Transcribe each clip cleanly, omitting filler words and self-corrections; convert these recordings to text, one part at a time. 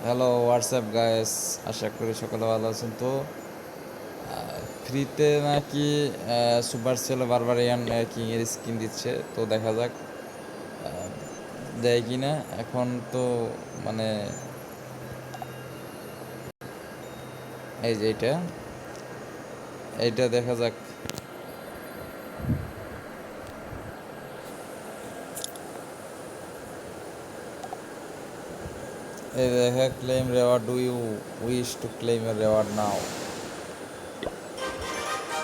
Hello WhatsApp guys, আশা করি সকলে ভালো আছেন। তো ফ্রিতে নাকি সুপার সেল বারবারিয়ান কিংয়ের স্কিন দিচ্ছে, তো দেখা যাক দেয় কি না। এখন তো মানে এই যে এইটা দেখা যাক। এই দেখা claim reward, do you wish to claim uh reward now?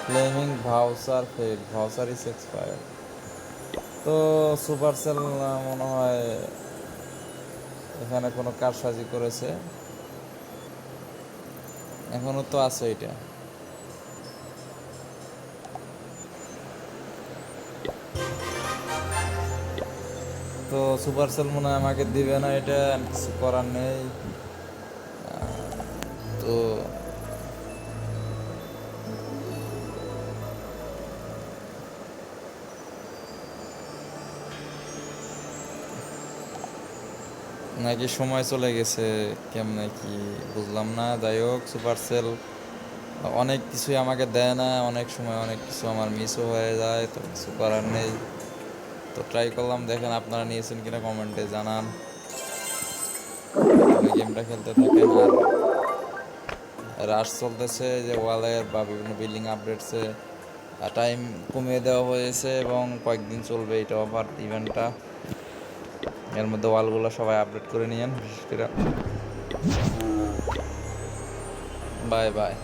Claiming voucher failed, voucher is expired. তো সুপার সেল মনে হয় এখানে কোনো কারসাজি করেছে। এখনো তো আছে এটা। তো সুপার সেল মনে হয় আমাকে দিবে না, এটা কিছু করার নেই। তো নাকি সময় চলে গেছে, কেমনে কি বুঝলাম না। যাই হোক, সুপার সেল অনেক কিছুই আমাকে দেয় না, অনেক সময় অনেক কিছু আমার মিসও হয়ে যায়, তো কিছু করার নেই। তো ট্রাই করলাম, দেখেন আপনারা নিয়েছেন কিনা কমেন্টে জানান। তবে গেমটা খেলতে থাকেন। আর রাশ চলতেছে যে ওয়ালের বা বিভিন্ন বিল্ডিং আপডেটসে টাইম কমিয়ে দেওয়া হয়েছে এবং কয়েকদিন চলবে এটা অফার ইভেন্টটা। এর মধ্যে ওয়ালগুলো সবাই আপডেট করে নিয়েন, বিশেষ করে। Bye bye.